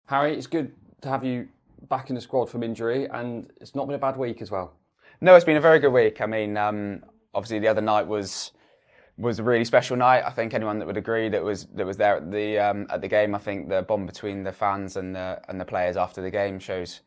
Harry, it's good to have you back in the squad from injury, and it's not been a bad week as well. No, it's been a very good week. I mean, obviously the other night was a really special night. I think anyone that would agree that was there at the game, I think the bond between the fans and the players after the game shows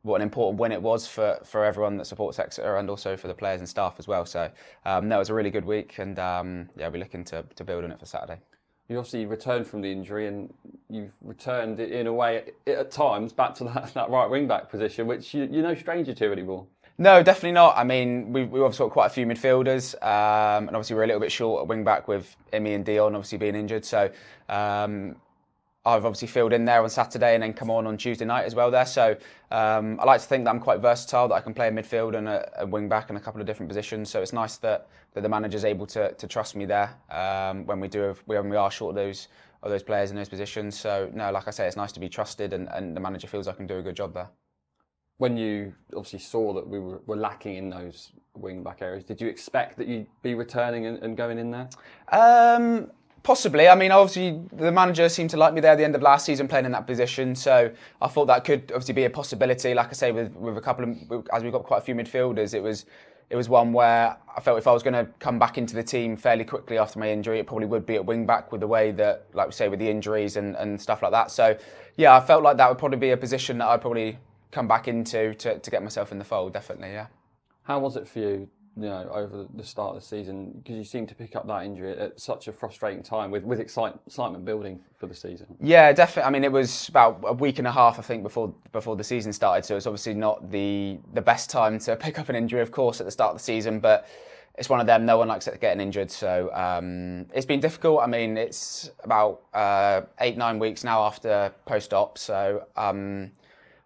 what an important win it was for everyone that supports Exeter and also for the players and staff as well. So no, it was a really good week, and we're looking to build on it for Saturday. You obviously returned from the injury, and you've returned in a way at times back to that right wing back position, which you're no stranger to anymore. No, definitely not. I mean, we've obviously got quite a few midfielders, and obviously we're a little bit short at wing back with Imi and Dion obviously being injured. So I've obviously filled in there on Saturday and then come on Tuesday night as well there. So I like to think that I'm quite versatile, that I can play a midfield and a wing back in a couple of different positions. So it's nice that the manager's able to trust me there when we are short of those players in those positions. So no, like I say, it's nice to be trusted, and the manager feels I can do a good job there. When you obviously saw that we were lacking in those wing back areas, did you expect that you'd be returning and going in there? Possibly. I mean, obviously the manager seemed to like me there at the end of last season playing in that position, so I thought that could obviously be a possibility. Like I say, with a couple of, as we've got quite a few midfielders, it was one where I felt if I was going to come back into the team fairly quickly after my injury, it probably would be at wing back with the way that, like we say, with the injuries and stuff like that. So yeah, I felt like that would probably be a position that I'd probably come back into to get myself in the fold, definitely, yeah. How was it for you, over the start of the season? Because you seemed to pick up that injury at such a frustrating time with excitement building for the season. Yeah, definitely. I mean, it was about a week and a half, I think, before the season started. So it's obviously not the best time to pick up an injury, of course, at the start of the season. But it's one of them. No one likes getting injured. So it's been difficult. I mean, it's about 8-9 weeks now after post-op. So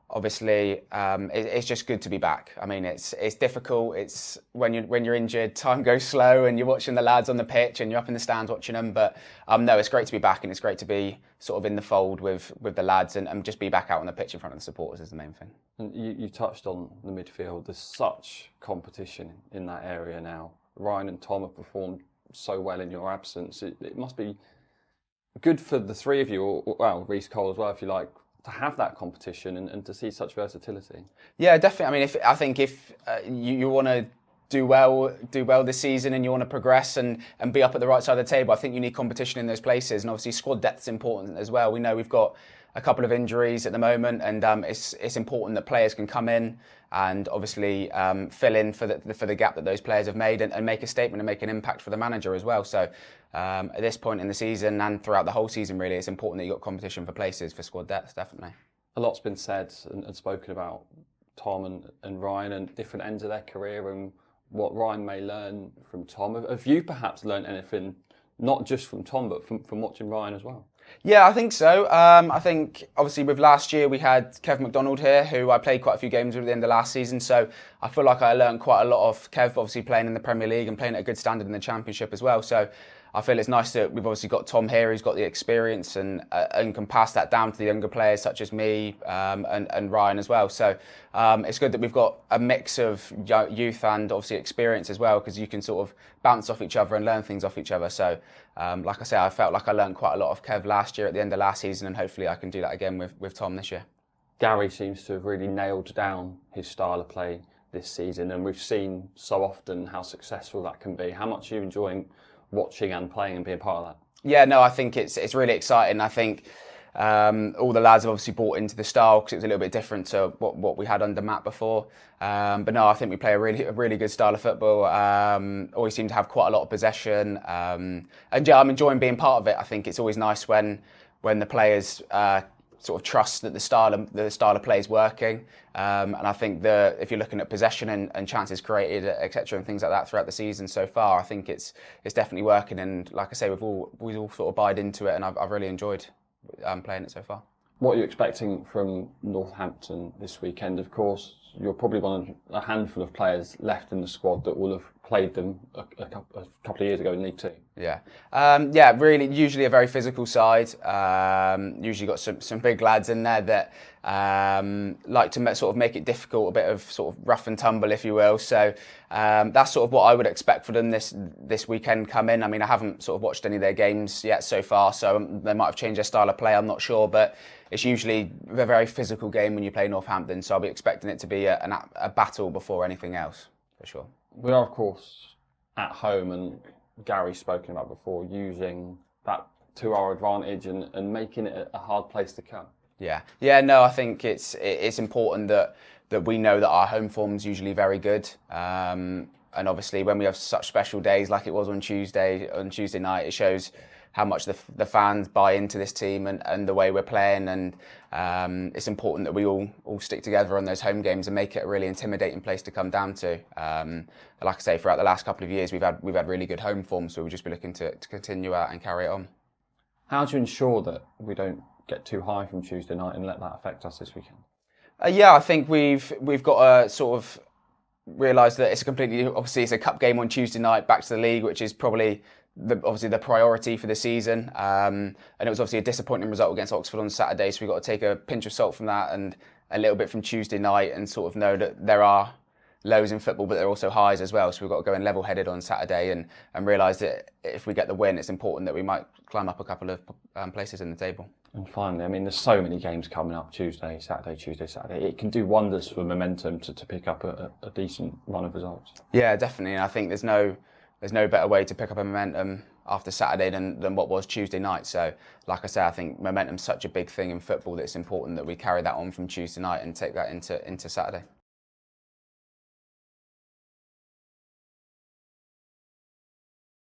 obviously, it's just good to be back. I mean, it's difficult. It's when you're injured, time goes slow, and you're watching the lads on the pitch, and you're up in the stands watching them. But no, it's great to be back, and it's great to be sort of in the fold with the lads, and just be back out on the pitch in front of the supporters is the main thing. And you touched on the midfield. There's such competition in that area now. Ryan and Tom have performed so well in your absence. It must be good for the three of you, or well, Reece Cole as well, if you like, to have that competition and to see such versatility. Yeah, definitely. I mean, I think if you want to do well this season and you want to progress and be up at the right side of the table, I think you need competition in those places. And obviously, squad depth is important as well. We know we've got a couple of injuries at the moment, and it's important that players can come in and obviously fill in for the gap that those players have made and make a statement and make an impact for the manager as well. So at this point in the season and throughout the whole season, really, it's important that you've got competition for places, for squad depth, definitely. A lot's been said and spoken about Tom and Ryan and different ends of their career and what Ryan may learn from Tom. Have you perhaps learned anything, not just from Tom, but from watching Ryan as well? Yeah, I think so. I think obviously with last year we had Kev McDonald here, who I played quite a few games with at the end of last season. So I feel like I learned quite a lot of Kev, obviously playing in the Premier League and playing at a good standard in the Championship as well. So I feel it's nice that we've obviously got Tom here, who's got the experience and can pass that down to the younger players such as me and Ryan as well. So it's good that we've got a mix of youth and obviously experience as well, because you can sort of bounce off each other and learn things off each other. So like I say, I felt like I learned quite a lot of Kev last year at the end of last season, and hopefully I can do that again with Tom this year. Gary seems to have really nailed down his style of play this season, and we've seen so often how successful that can be. How much are you enjoying watching and playing and being part of that? Yeah, no, I think it's really exciting. I think all the lads have obviously bought into the style because it was a little bit different to what we had under Matt before. But no, I think we play a really good style of football. Always seem to have quite a lot of possession. And yeah, I'm enjoying being part of it. I think it's always nice when the players sort of trust that the style of play is working. And I think if you're looking at possession and chances created, etc., and things like that throughout the season so far, I think it's definitely working. And like I say, we all sort of buyed into it, and I've really enjoyed playing it so far. What are you expecting from Northampton this weekend? Of course, you're probably one of a handful of players left in the squad that will have played them a couple of years ago in League Two. Yeah, really, usually a very physical side. Usually got some big lads in there that like to sort of make it difficult, a bit of sort of rough and tumble, if you will. So that's sort of what I would expect for them this weekend coming. I mean, I haven't sort of watched any of their games yet so far, so they might have changed their style of play. I'm not sure, but it's usually a very physical game when you play Northampton. So I'll be expecting it to be a battle before anything else, for sure. We are, of course, at home, and Gary's spoken about before, using that to our advantage and making it a hard place to come. Yeah. No, I think it's important that we know that our home form's usually very good. And obviously, when we have such special days like it was on Tuesday night, it shows how much the fans buy into this team and the way we're playing. And it's important that we all stick together on those home games and make it a really intimidating place to come down to. Like I say, throughout the last couple of years, we've had really good home form, so we'll just be looking to continue out and carry it on. How do you ensure that we don't get too high from Tuesday night and let that affect us this weekend? I think we've got to sort of realise that obviously it's a cup game on Tuesday night, back to the league, which is probably obviously the priority for the season. And it was obviously a disappointing result against Oxford on Saturday, so we've got to take a pinch of salt from that and a little bit from Tuesday night and sort of know that there are lows in football, but there are also highs as well. So we've got to go in level-headed on Saturday and realise that if we get the win, it's important that we might climb up a couple of places in the table. And finally, I mean, there's so many games coming up Tuesday, Saturday. It can do wonders for momentum to pick up a decent run of results. Yeah, definitely. And I think there's no better way to pick up a momentum after Saturday than what was Tuesday night. So, like I say, I think momentum's such a big thing in football that it's important that we carry that on from Tuesday night and take that into Saturday.